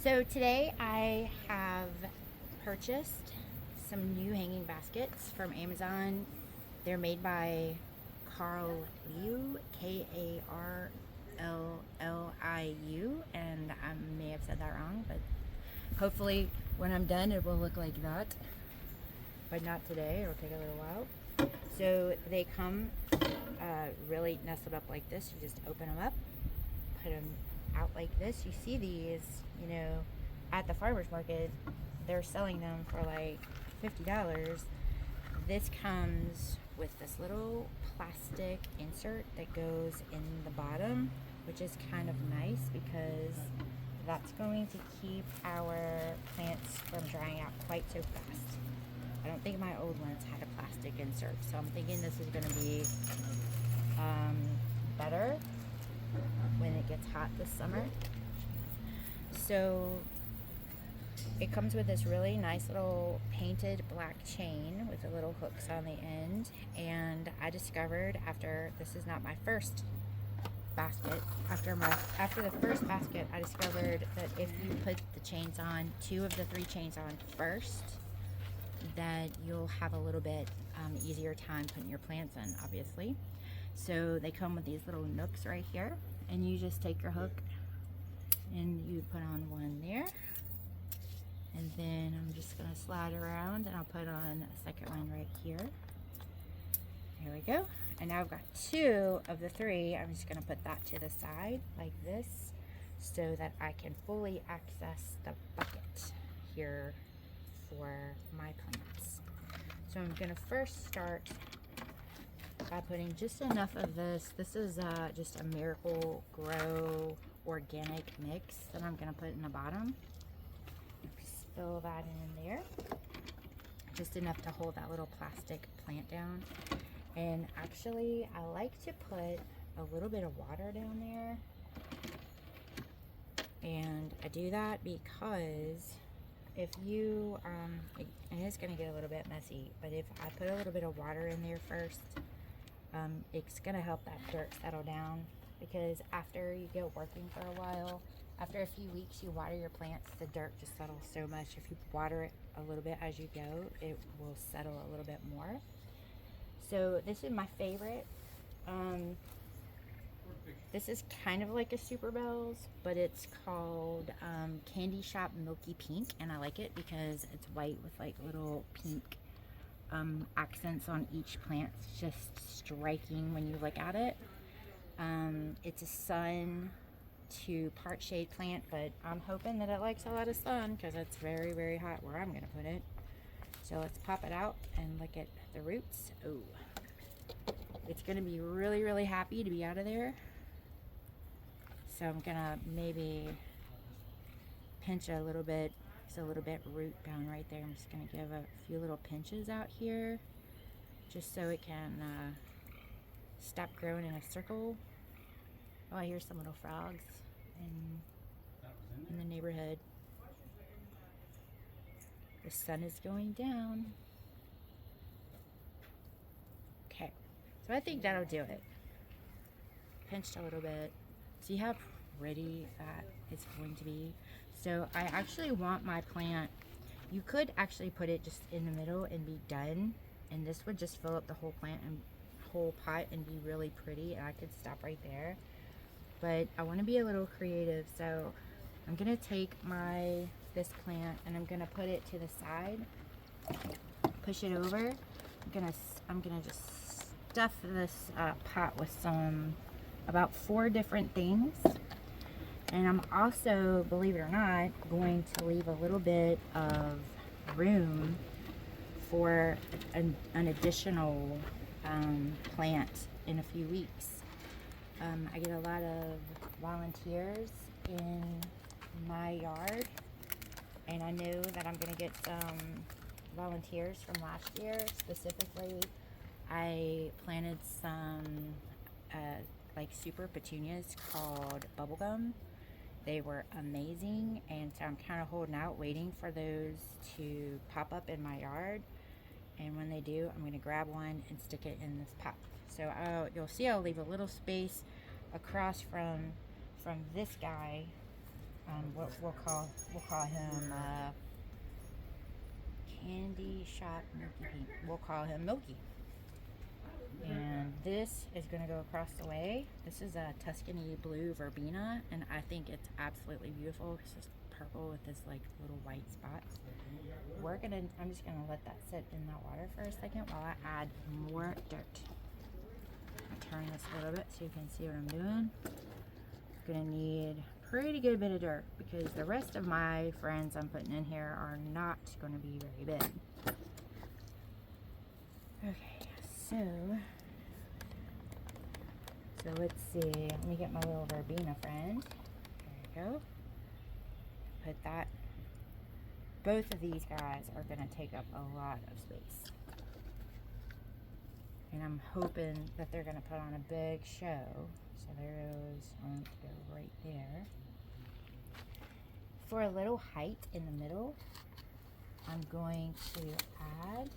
So today I have purchased some new hanging baskets from Amazon. They're made by Carl Liu, Karlliu, and I may have said that wrong, but hopefully when I'm done it will look like that. But not today, it'll take a little while. So they come really nestled up like this. You just open them up, put them out like this. You see these, at the farmer's market. They're selling them for like $50. This comes with this little plastic insert that goes in the bottom, which is kind of nice because that's going to keep our plants from drying out quite so fast. I don't think my old ones had a plastic insert, so I'm thinking this is going to be better when it gets hot this summer. So it comes with this really nice little painted black chain with the little hooks on the end. And I discovered, after this is not my first basket, after the first basket, I discovered that if you put the chains on, 2 of the 3 chains on first, that you'll have a little bit easier time putting your plants in, obviously. So they come with these little nooks right here, and you just take your hook and you put on one there, and then I'm just gonna slide around and I'll put on a second one right here. There we go. And now I've got 2 of the 3. I'm just gonna put that to the side like this so that I can fully access the bucket here for my plants. So I'm gonna first start by putting just enough of this. This is just a Miracle Grow organic mix that I'm gonna put in the bottom. Just fill that in there, just enough to hold that little plastic plant down. And actually I like to put a little bit of water down there, and I do that because if you and it's gonna get a little bit messy, but if I put a little bit of water in there first, it's gonna help that dirt settle down, because after you go working for a while, after a few weeks you water your plants, the dirt just settles so much. If you water it a little bit as you go, it will settle a little bit more. So this is my favorite. This is kind of like a Super Bells, but it's called Candy Shop Milky Pink, and I like it because it's white with like little pink accents on each plant. It's just striking when you look at it. It's a sun to part shade plant, but I'm hoping that it likes a lot of sun because it's very, very hot where I'm gonna put it. So let's pop it out and look at the roots. Oh, it's gonna be really, really happy to be out of there. So I'm gonna maybe pinch a little bit. There's a little bit root down right there. I'm just gonna give a few little pinches out here, just so it can stop growing in a circle. Oh, I hear some little frogs in the neighborhood. The sun is going down. Okay, so I think that'll do it. Pinched a little bit. See how pretty that is going to be? So I actually want my plant, you could actually put it just in the middle and be done, and this would just fill up the whole plant and whole pot and be really pretty, and I could stop right there. But I want to be a little creative, so I'm gonna take this plant and I'm gonna put it to the side, push it over. I'm gonna just stuff this pot with about 4 different things. And I'm also, believe it or not, going to leave a little bit of room for an additional plant in a few weeks. I get a lot of volunteers in my yard, and I know that I'm going to get some volunteers from last year. Specifically, I planted some like super petunias called bubblegum. They were amazing, and so I'm kind of holding out, waiting for those to pop up in my yard. And when they do, I'm going to grab one and stick it in this pot. So you'll see I'll leave a little space across from this guy We'll call him Candy Shot Milky Pink. We'll call him Milky. And this is going to go across the way. This is a Tuscany blue verbena, and I think it's absolutely beautiful because it's purple with this like little white spots. I'm just gonna let that sit in that water for a second while I add more dirt. I'll turn this a little bit so you can see what I'm doing. Gonna need a pretty good bit of dirt because the rest of my friends I'm putting in here are not going to be very big. Okay, so let's see. Let me get my little verbena friend. There you go. Put that. Both of these guys are going to take up a lot of space. And I'm hoping that they're going to put on a big show. So those want to go right there. For a little height in the middle, I'm going to add,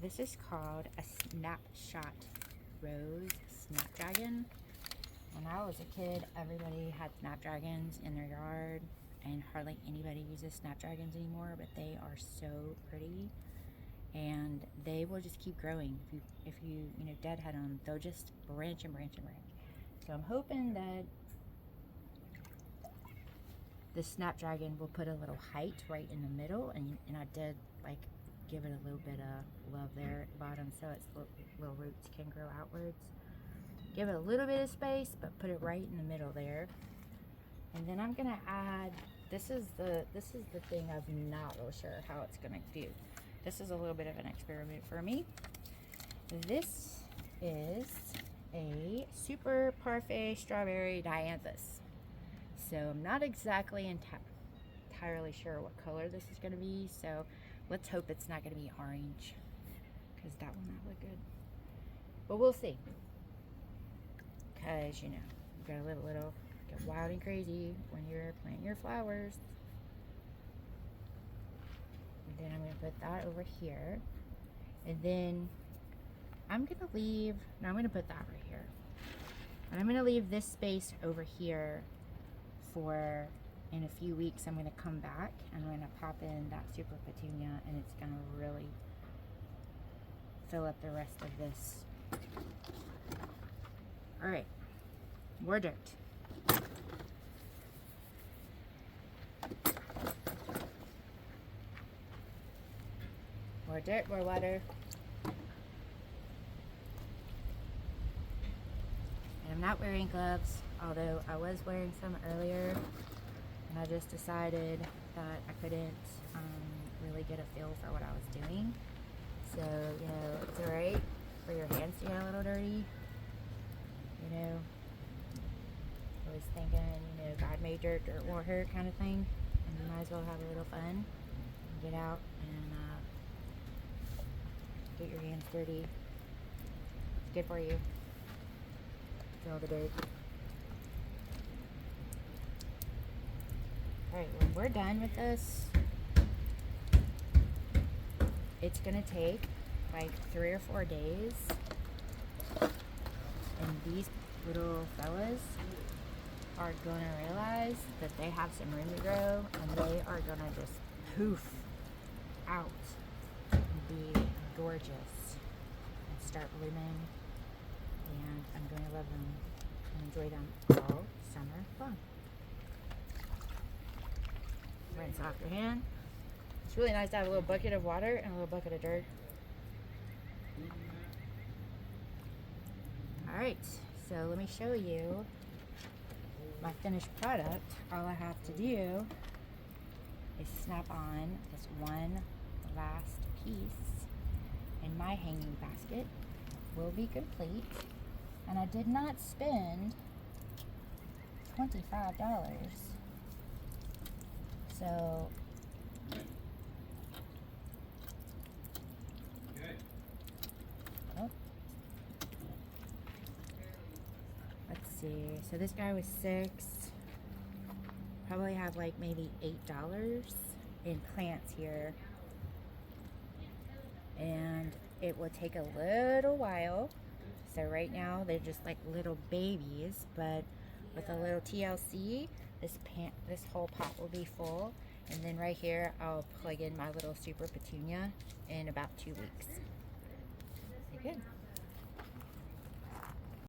this is called a Snapshot Rose Snapdragon. When I was a kid, everybody had Snapdragons in their yard, and hardly anybody uses Snapdragons anymore, but they are so pretty, and they will just keep growing. If you deadhead them, they'll just branch and branch and branch. So I'm hoping that the Snapdragon will put a little height right in the middle, and I did like give it a little bit of love there at the bottom so its little roots can grow outwards. Give it a little bit of space, but put it right in the middle there. And then I'm gonna add, this is the thing I'm not real sure how it's gonna do. This is a little bit of an experiment for me. This is a super parfait strawberry dianthus. So I'm not exactly entirely sure what color this is gonna be. So let's hope it's not gonna be orange, because that will not look good. But we'll see. Because you gotta live a little, get wild and crazy when you're planting your flowers. And then I'm gonna put that over here, and then I'm gonna put that right here, and I'm gonna leave this space over here for, in a few weeks I'm gonna come back and I'm gonna pop in that super petunia, and it's gonna really fill up the rest of this. All right, more dirt. More dirt, more water. And I'm not wearing gloves, although I was wearing some earlier, and I just decided that I couldn't really get a feel for what I was doing. So, it's alright for your hands to get a little dirty. I was thinking, God made dirt, dirt won't hurt kind of thing. And you might as well have a little fun and get out and get your hands dirty. It's good for you. Feel the dirt. Alright, when we're done with this, it's gonna take like 3 or 4 days, and these little fellas are gonna realize that they have some room to grow, and they are gonna just poof out and be gorgeous and start blooming, and I'm gonna love them and enjoy them all summer long. Rinse off your hand. It's really nice to have a little bucket of water and a little bucket of dirt. Alright, so let me show you my finished product. All I have to do is snap on this one last piece, and my hanging basket will be complete. And I did not spend $25. So let's see. So this guy was $6. Probably have like maybe $8 in plants here, and it will take a little while. So right now they're just like little babies, but with a little TLC, this whole pot will be full, and then right here I'll plug in my little super petunia in about 2 weeks. Very good.